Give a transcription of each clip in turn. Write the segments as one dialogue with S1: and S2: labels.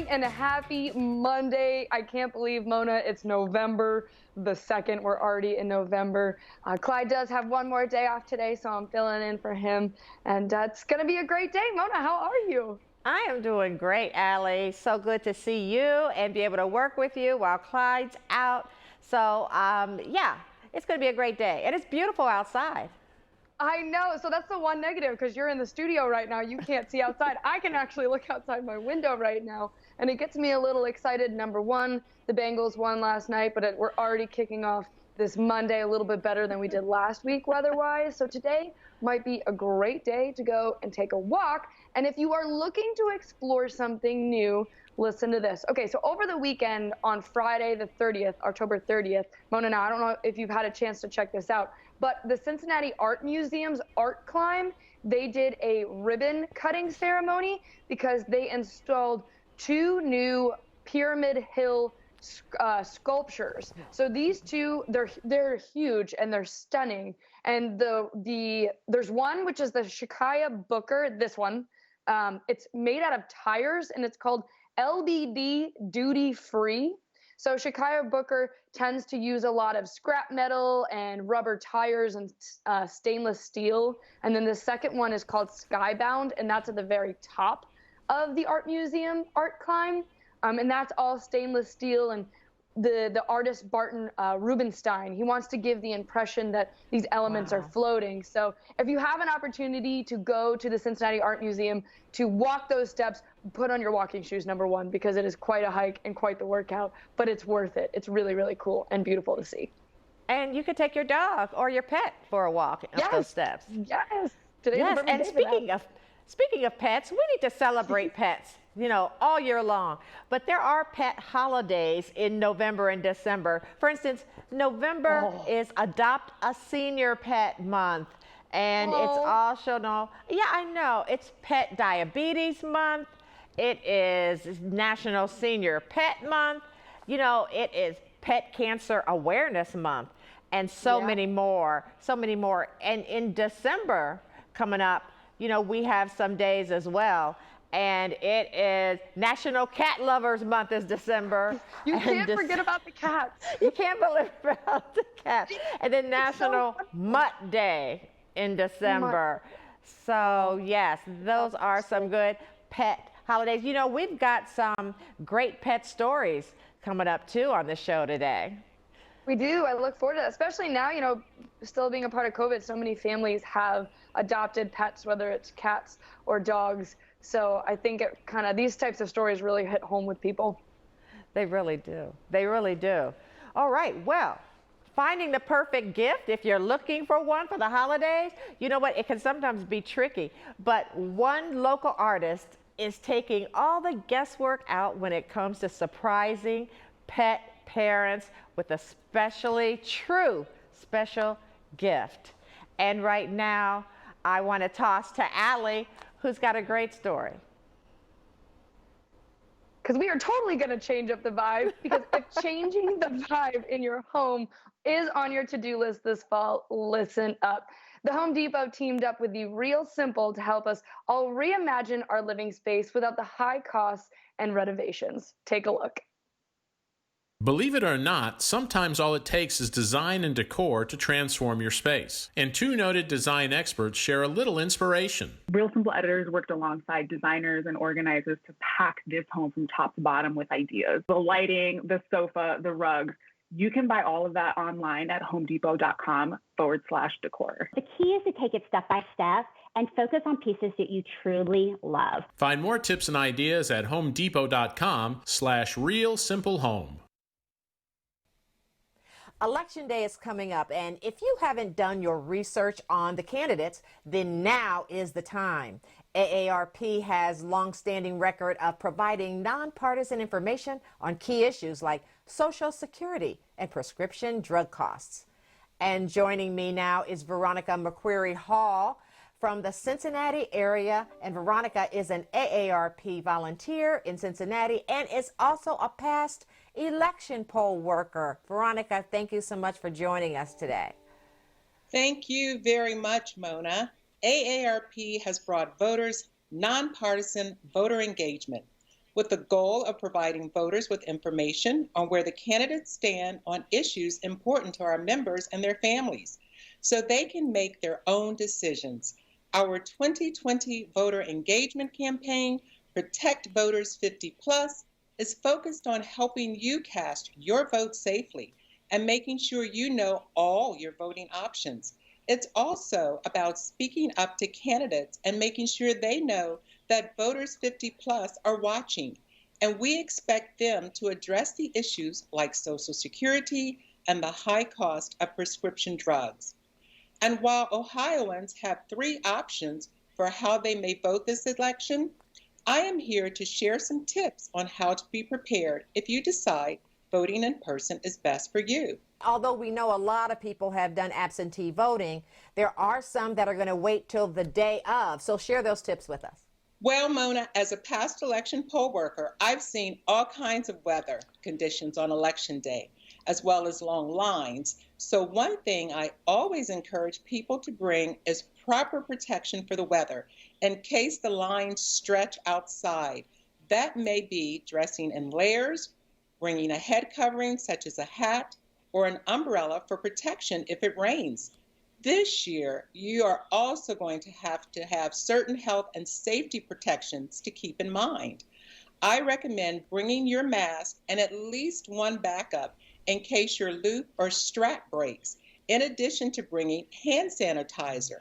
S1: and happy Monday. I can't believe, Mona, it's November the 2nd. We're already in November. Clyde does have one more day off today, so I'm filling in for him. And it's going to be a great day. Mona, how are you?
S2: I am doing great, Allie. So good to see you and be able to work with you while Clyde's out. So, yeah, it's going to be a great day. And it's beautiful outside.
S1: I know. So that's the one negative, because you're in the studio right now. You can't see outside. I can actually look outside my window right now, and it gets me a little excited. Number one, the Bengals won last night, but we're already kicking off this Monday a little bit better than we did last week weather-wise. So today might be a great day to go and take a walk. And if you are looking to explore something new, listen to this. Okay, so over the weekend on Friday the 30th, October 30th, Mona, now I don't know if you've had a chance to check this out, but the Cincinnati Art Museum's Art Climb, they did a ribbon cutting ceremony because they installed 2 new Pyramid Hill sculptures. So these two, they're huge and they're stunning. And there's one which is the Shakaya Booker. This one, it's made out of tires and it's called LBD Duty Free. So Shakaya Booker tends to use a lot of scrap metal and rubber tires and stainless steel. And then the second one is called Skybound, and that's at the very top of the art museum art climb. And that's all stainless steel. And the artist Barton Rubenstein, he wants to give the impression that these elements are floating. So if you have an opportunity to go to the Cincinnati Art Museum to walk those steps, put on your walking shoes, number one, because it is quite a hike and quite the workout, but it's worth it. It's really, really cool and beautiful to see.
S2: And you could take your dog or your pet for a walk up those steps.
S1: Yes. Today's a perfect
S2: and
S1: day
S2: speaking of pets, we need to celebrate pets, you know, all year long. But there are pet holidays in November and December. For instance, November is Adopt a Senior Pet Month. And it's also, I know, it's Pet Diabetes Month. It is National Senior Pet Month. You know, it is Pet Cancer Awareness Month. And so many more, so many more. And in December coming up, you know, we have some days as well. And it is National Cat Lovers Month is December.
S1: You can't forget about the cats.
S2: You can't believe about the cats. And then National Mutt Day in December. So yes, those are some good pet holidays. You know, we've got some great pet stories coming up too on the show today.
S1: We do. I look forward to that, especially now, you know, still being a part of COVID, so many families have adopted pets, whether it's cats or dogs. So I think it kind of, these types of stories really hit home with people.
S2: They really do. They really do. All right. Well, finding the perfect gift, if you're looking for one for the holidays, you know what? It can sometimes be tricky. But one local artist is taking all the guesswork out when it comes to surprising pet parents with a true special gift. And right now, I want to toss to Allie, who's got a great story.
S1: Because we are totally going to change up the vibe, because if changing the vibe in your home is on your to-do list this fall, listen up. The Home Depot teamed up with the Real Simple to help us all reimagine our living space without the high costs and renovations. Take a look.
S3: Believe it or not, sometimes all it takes is design and decor to transform your space. And 2 noted design experts share a little inspiration.
S4: Real Simple editors worked alongside designers and organizers to pack this home from top to bottom with ideas. The lighting, the sofa, the rug. You can buy all of that online at homedepot.com/decor.
S5: The key is to take it step by step and focus on pieces that you truly love.
S3: Find more tips and ideas at homedepot.com/realsimplehome.
S2: Election Day is coming up, and if you haven't done your research on the candidates, then now is the time. AARP has long-standing record of providing nonpartisan information on key issues like Social Security and prescription drug costs. And joining me now is Veronica McQuarrie Hall from the Cincinnati area, and Veronica is an AARP volunteer in Cincinnati and is also a past election poll worker. Veronica, thank you so much for joining us today.
S6: Thank you very much, Mona. AARP has brought voters nonpartisan voter engagement with the goal of providing voters with information on where the candidates stand on issues important to our members and their families, so they can make their own decisions. Our 2020 voter engagement campaign, Protect Voters 50 Plus, is focused on helping you cast your vote safely and making sure you know all your voting options. It's also about speaking up to candidates and making sure they know that Voters 50 Plus are watching, and we expect them to address the issues like Social Security and the high cost of prescription drugs. And while Ohioans have 3 options for how they may vote this election, I am here to share some tips on how to be prepared if you decide voting in person is best for you.
S2: Although we know a lot of people have done absentee voting, there are some that are going to wait till the day of. So share those tips with us.
S6: Well, Mona, as a past election poll worker, I've seen all kinds of weather conditions on election day, as well as long lines. So one thing I always encourage people to bring is proper protection for the weather in case the lines stretch outside. That may be dressing in layers, bringing a head covering such as a hat, or an umbrella for protection if it rains. This year, you are also going to have certain health and safety protections to keep in mind. I recommend bringing your mask and at least one backup in case your loop or strap breaks, in addition to bringing hand sanitizer.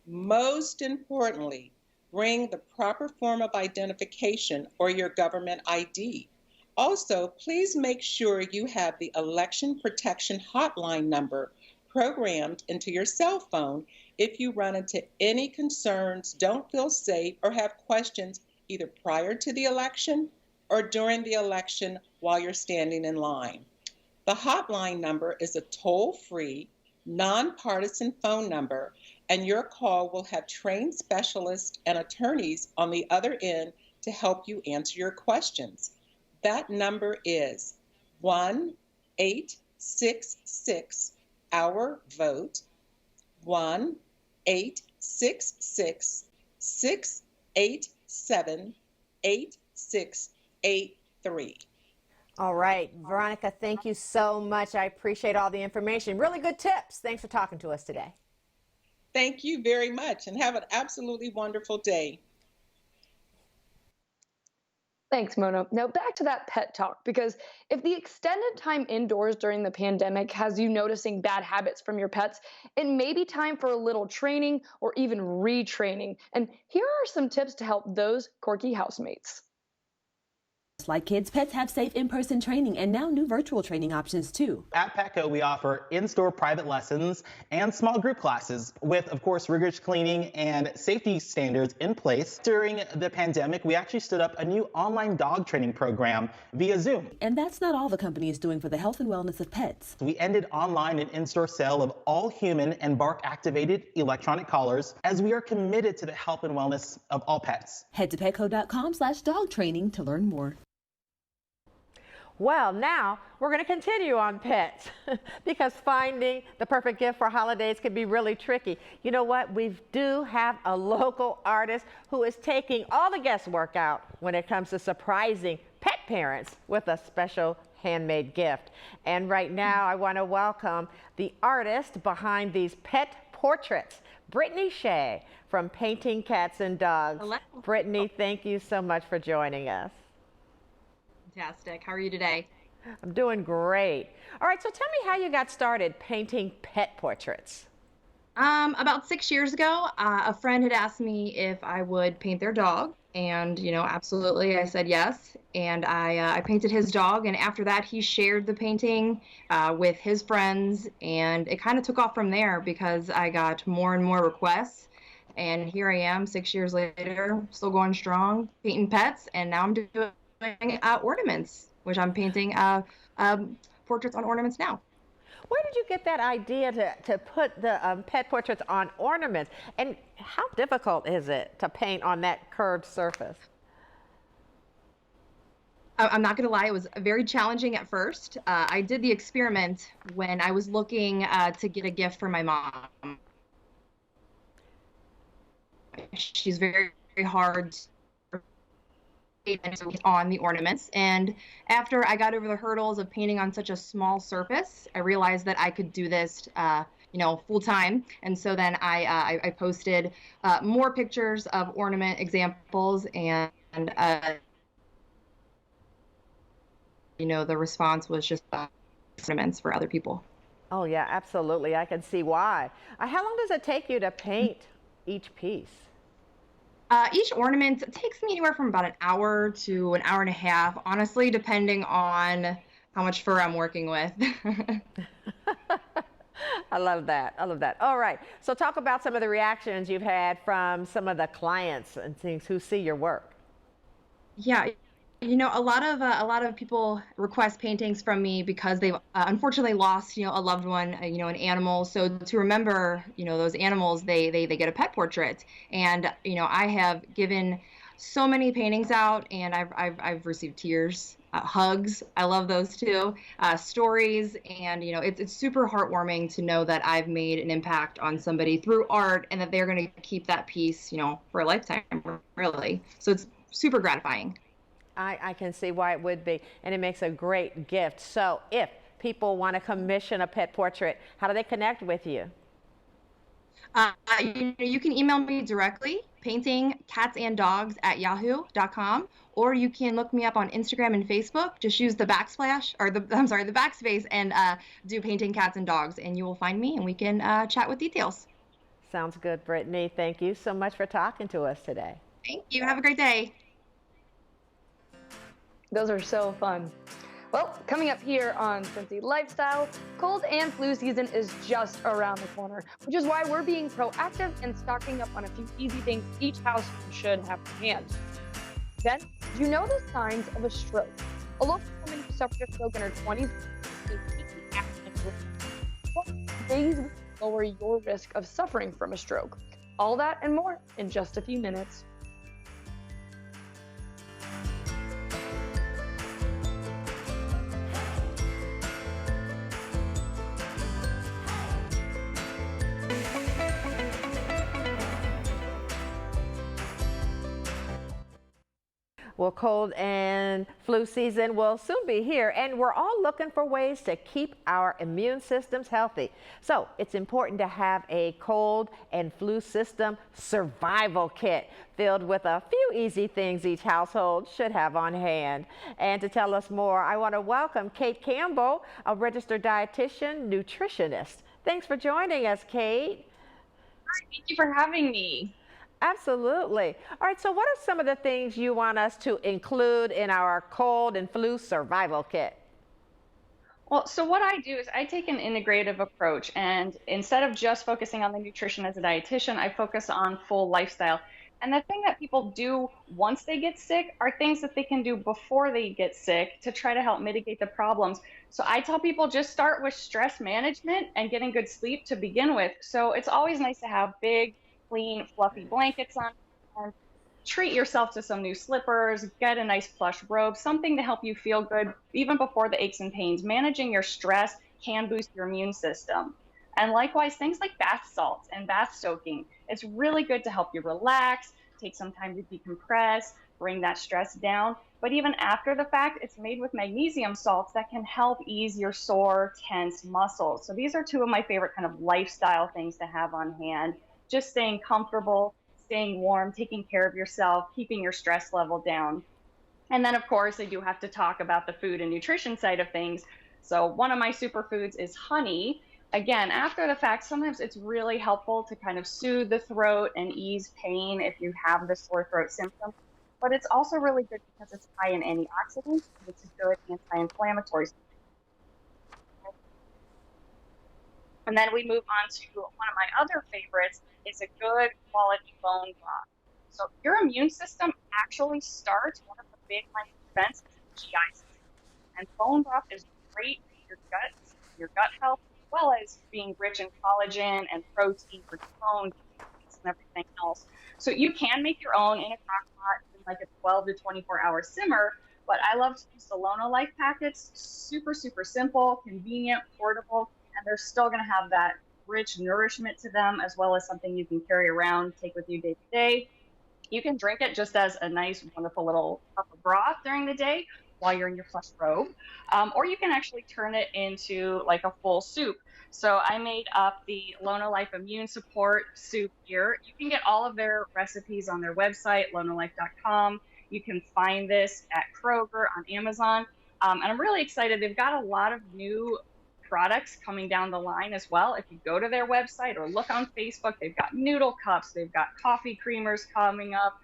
S6: Most importantly, bring the proper form of identification or your government ID. Also, please make sure you have the election protection hotline number programmed into your cell phone if you run into any concerns, don't feel safe, or have questions either prior to the election or during the election while you're standing in line. The hotline number is a toll-free, nonpartisan phone number, and your call will have trained specialists and attorneys on the other end to help you answer your questions. That number is 1-866-OUR-VOTE, 1-866-687-8683.
S2: All right, Veronica, thank you so much. I appreciate all the information. Really good tips. Thanks for talking to us today.
S6: Thank you very much, and have an absolutely wonderful day.
S1: Thanks, Mona. Now back to that pet talk, because if the extended time indoors during the pandemic has you noticing bad habits from your pets, it may be time for a little training or even retraining. And here are some tips to help those quirky housemates.
S7: Like kids, pets have safe in-person training and now new virtual training options too.
S8: At Petco, we offer in-store private lessons and small group classes with, of course, rigorous cleaning and safety standards in place. During the pandemic, we actually stood up a new online dog training program via Zoom.
S7: And that's not all the company is doing for the health and wellness of pets.
S8: We ended online and in-store sale of all human and bark-activated electronic collars, as we are committed to the health and wellness of all pets.
S7: Head to petco.com/dog training to learn more.
S2: Well, now we're going to continue on pets because finding the perfect gift for holidays can be really tricky. You know what? We do have a local artist who is taking all the guesswork out when it comes to surprising pet parents with a special handmade gift. And right now I want to welcome the artist behind these pet portraits, Brittney Shay from Painting Cats and Dogs.
S9: Hello.
S2: Brittney, thank you so much for joining us.
S9: Fantastic. How are you today?
S2: I'm doing great. All right, so tell me how you got started painting pet portraits.
S9: About 6 years ago, a friend had asked me if I would paint their dog, and absolutely, I said yes. And I painted his dog, and after that, he shared the painting with his friends, and it kind of took off from there because I got more and more requests. And here I am, 6 years later, still going strong, painting pets, and now I'm doing ornaments, which I'm painting portraits on ornaments now.
S2: Where did you get that idea to put the pet portraits on ornaments? And how difficult is it to paint on that curved surface?
S9: I'm not going to lie, it was very challenging at first. I did the experiment when I was looking to get a gift for my mom. She's very, very hard on the ornaments. And after I got over the hurdles of painting on such a small surface, I realized that I could do this, full time. And so then I posted more pictures of ornament examples, and the response was just ornaments for other people.
S2: Oh yeah, absolutely. I can see why. How long does it take you to paint each piece?
S9: Each ornament takes me anywhere from about an hour to an hour and a half, honestly, depending on how much fur I'm working with.
S2: I love that. I love that. All right. So talk about some of the reactions you've had from some of the clients and things who see your work.
S9: Yeah, a lot of people request paintings from me because they've unfortunately lost, a loved one, an animal. So to remember, those animals, they get a pet portrait. And I have given so many paintings out, and I've received tears, hugs. I love those too. Stories, and it's super heartwarming to know that I've made an impact on somebody through art, and that they're going to keep that piece, for a lifetime, really. So it's super gratifying.
S2: I can see why it would be, and it makes a great gift. So if people want to commission a pet portrait, how do they connect with you?
S9: You can email me directly, paintingcatsanddogs@yahoo.com, or you can look me up on Instagram and Facebook. Just use the backspace and do Painting Cats and Dogs, and you will find me, and we can chat with details.
S2: Sounds good, Brittney. Thank you so much for talking to us today.
S9: Thank you. Have a great day.
S1: Those are so fun. Well, coming up here on Cincy Lifestyle, cold and flu season is just around the corner, which is why we're being proactive and stocking up on a few easy things each household should have to hand. Then, do you know the signs of a stroke? A local woman who suffered a stroke in her 20s days will lower your risk of suffering from a stroke. All that and more in just a few minutes.
S2: Well, cold and flu season will soon be here, and we're all looking for ways to keep our immune systems healthy. So it's important to have a cold and flu system survival kit filled with a few easy things each household should have on hand. And to tell us more, I want to welcome Kate Campbell, a registered dietitian, nutritionist. Thanks for joining us, Kate.
S10: Hi, thank you for having me.
S2: Absolutely. All right, so what are some of the things you want us to include in our cold and flu survival kit?
S10: Well, so what I do is I take an integrative approach, and instead of just focusing on the nutrition as a dietitian, I focus on full lifestyle. And the thing that people do once they get sick are things that they can do before they get sick to try to help mitigate the problems. So I tell people just start with stress management and getting good sleep to begin with. So it's always nice to have big, clean, fluffy blankets on, and treat yourself to some new slippers, get a nice plush robe, something to help you feel good even before the aches and pains. Managing your stress can boost your immune system. And likewise, things like bath salts and bath soaking, it's really good to help you relax, take some time to decompress, bring that stress down. But even after the fact, it's made with magnesium salts that can help ease your sore, tense muscles. So these are two of my favorite kind of lifestyle things to have on hand. Just staying comfortable, staying warm, taking care of yourself, keeping your stress level down. And then, of course, I do have to talk about the food and nutrition side of things. So one of my superfoods is honey. Again, after the fact, sometimes it's really helpful to kind of soothe the throat and ease pain if you have the sore throat symptom. But it's also really good because it's high in antioxidants. It's a good anti-inflammatory. And then we move on to one of my other favorites is a good quality bone broth. So your immune system actually starts, one of the big defense is the GI system. And bone broth is great for your gut health, as well as being rich in collagen and protein for bone and everything else. So you can make your own in a crock pot in like a 12 to 24 hour simmer, but I love to use the Lona Life packets. Super, super simple, convenient, portable, and they're still going to have that rich nourishment to them, as well as something you can carry around, take with you day to day. You can drink it just as a nice, wonderful little cup of broth during the day while you're in your flesh robe, or you can actually turn it into like a full soup. So I made up the Lona Life Immune Support soup here. You can get all of their recipes on their website, lonalife.com. You can find this at Kroger, on Amazon. And I'm really excited. They've got a lot of new products coming down the line as well. If you go to their website or look on Facebook, they've got noodle cups, they've got coffee creamers coming up,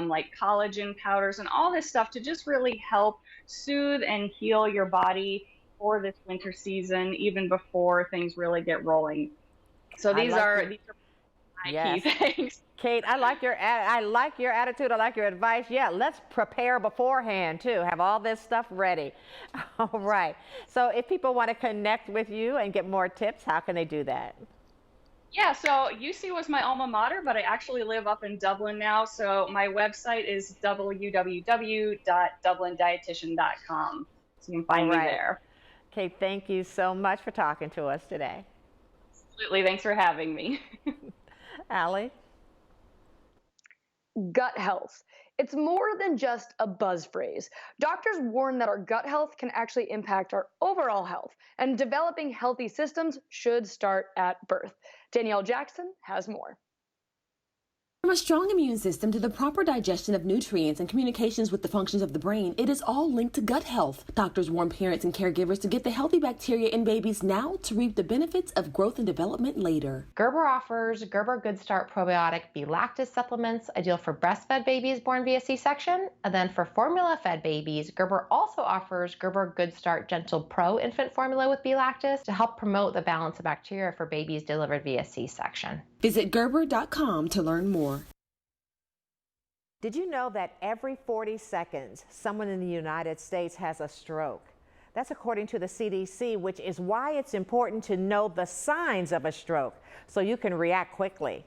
S10: like collagen powders and all this stuff to just really help soothe and heal your body for this winter season, even before things really get rolling. So these are my key things.
S2: Kate, I like your attitude. I like your advice. Yeah, let's prepare beforehand too. Have all this stuff ready. All right. So if people want to connect with you and get more tips, how can they do that?
S10: Yeah, so UC was my alma mater, but I actually live up in Dublin now. So my website is www.dublindietitian.com. So you can find me there.
S2: Kate, thank you so much for talking to us today.
S10: Absolutely. Thanks for having me.
S2: Allie?
S1: Gut health. It's more than just a buzz phrase. Doctors warn that our gut health can actually impact our overall health, and developing healthy systems should start at birth. Danielle Jackson has more.
S7: From a strong immune system to the proper digestion of nutrients and communications with the functions of the brain, it is all linked to gut health. Doctors warn parents and caregivers to get the healthy bacteria in babies now to reap the benefits of growth and development later.
S11: Gerber offers Gerber Good Start Probiotic B-Lactis supplements, ideal for breastfed babies born via C-section. And then for formula-fed babies, Gerber also offers Gerber Good Start Gentle Pro infant formula with B-Lactis to help promote the balance of bacteria for babies delivered via C-section.
S7: Visit Gerber.com to learn more.
S2: Did you know that every 40 seconds, someone in the United States has a stroke? That's according to the CDC, which is why it's important to know the signs of a stroke so you can react quickly.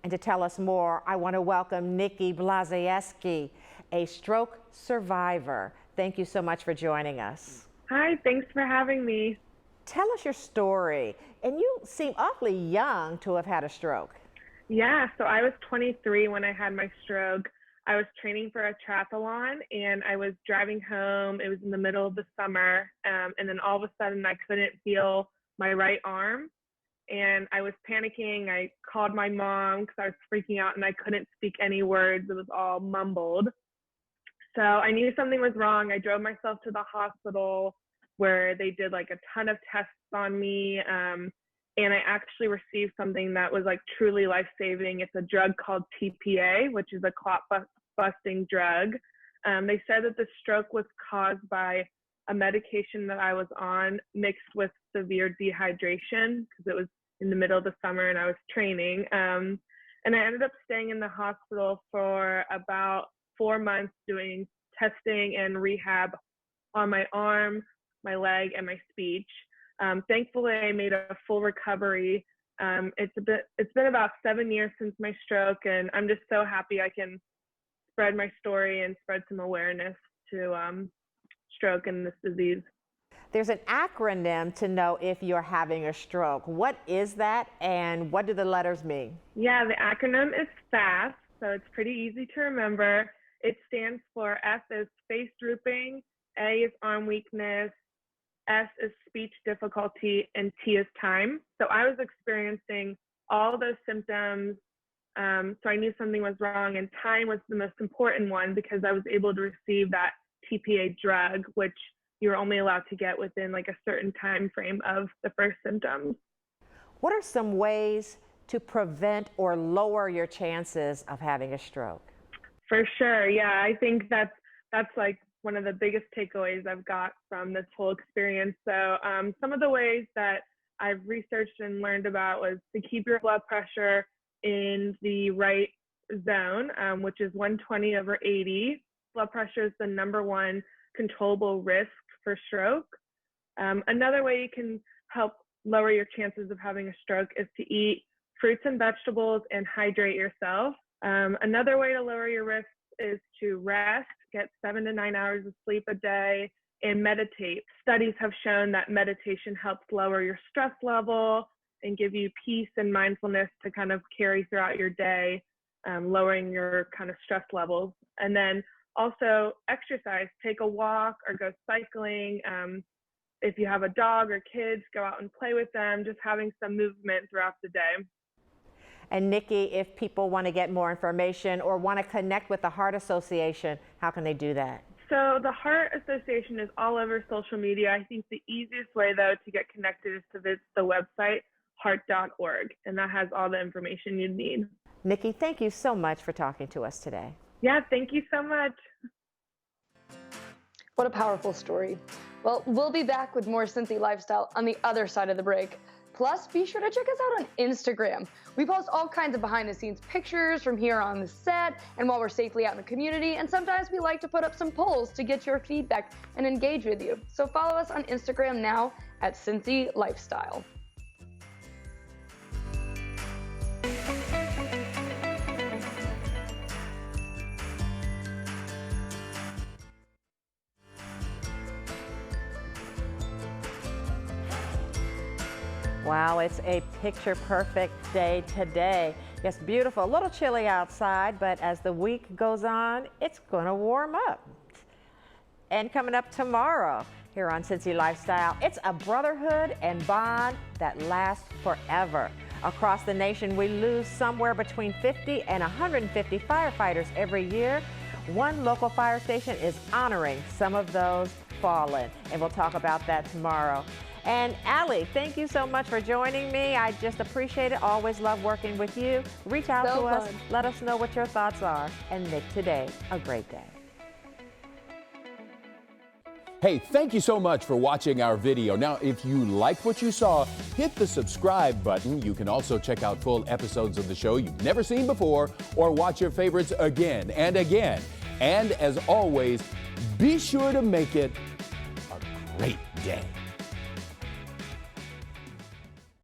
S2: And to tell us more, I want to welcome Nikki Blazieski, a stroke survivor. Thank you so much for joining us.
S12: Hi, thanks for having me.
S2: Tell us your story. And you seem awfully young to have had a stroke.
S12: Yeah, so I was 23 when I had my stroke. I was training for a triathlon and I was driving home. It was in the middle of the summer. And then all of a sudden I couldn't feel my right arm and I was panicking. I called my mom because I was freaking out and I couldn't speak any words. It was all mumbled. So I knew something was wrong. I drove myself to the hospital where they did like a ton of tests on me. And I actually received something that was like truly life-saving. It's a drug called TPA, which is a clot-busting drug. They said that the stroke was caused by a medication that I was on mixed with severe dehydration because it was in the middle of the summer and I was training. And I ended up staying in the hospital for about 4 months doing testing and rehab on my arm, my leg, and my speech. Thankfully, I made a full recovery. It's been about 7 years since my stroke, and I'm just so happy I can spread my story and spread some awareness to stroke and this disease.
S2: There's an acronym to know if you're having a stroke. What is that, and what do the letters mean?
S12: Yeah, the acronym is FAST, so it's pretty easy to remember. It stands for F is face drooping, A is arm weakness, S is speech difficulty, and T is time. So I was experiencing all those symptoms, so I knew something was wrong, and time was the most important one because I was able to receive that TPA drug, which you're only allowed to get within like a certain time frame of the first symptoms.
S2: What are some ways to prevent or lower your chances of having a stroke?
S12: For sure, yeah, I think that's like one of the biggest takeaways I've got from this whole experience. So some of the ways that I've researched and learned about was to keep your blood pressure in the right zone, which is 120/80. Blood pressure is the #1 controllable risk for stroke. Another way you can help lower your chances of having a stroke is to eat fruits and vegetables and hydrate yourself. Another way to lower your risk is to rest, get 7 to 9 hours of sleep a day, and meditate. Studies have shown that meditation helps lower your stress level and give you peace and mindfulness to kind of carry throughout your day. lowering your kind of stress levels. And then also exercise, take a walk or go cycling. If you have a dog or kids, go out and play with them, just having some movement throughout the day.
S2: And Nikki, if people want to get more information or want to connect with the Heart Association, how can they do that?
S12: So the Heart Association is all over social media. I think the easiest way, though, to get connected is to visit the website, heart.org, and that has all the information you need.
S2: Nikki, thank you so much for talking to us today.
S12: Yeah, thank you so much.
S1: What a powerful story. Well, we'll be back with more Cincy Lifestyle on the other side of the break. Plus, be sure to check us out on Instagram. We post all kinds of behind-the-scenes pictures from here on the set and while we're safely out in the community, and sometimes we like to put up some polls to get your feedback and engage with you. So follow us on Instagram now at Cincy Lifestyle.
S2: Wow, it's a picture-perfect day today. It's beautiful, a little chilly outside, but as the week goes on, it's going to warm up. And coming up tomorrow here on Cincy Lifestyle, it's a brotherhood and bond that lasts forever. Across the nation, we lose somewhere between 50 and 150 firefighters every year. One local fire station is honoring some of those fallen, and we'll talk about that tomorrow. And Allie, thank you so much for joining me. I just appreciate it. Always love working with you. Reach out to us. Let us know what your thoughts are and make today a great day.
S13: Hey, thank you so much for watching our video. Now, if you liked what you saw, hit the subscribe button. You can also check out full episodes of the show you've never seen before or watch your favorites again and again. And as always, be sure to make it a great day.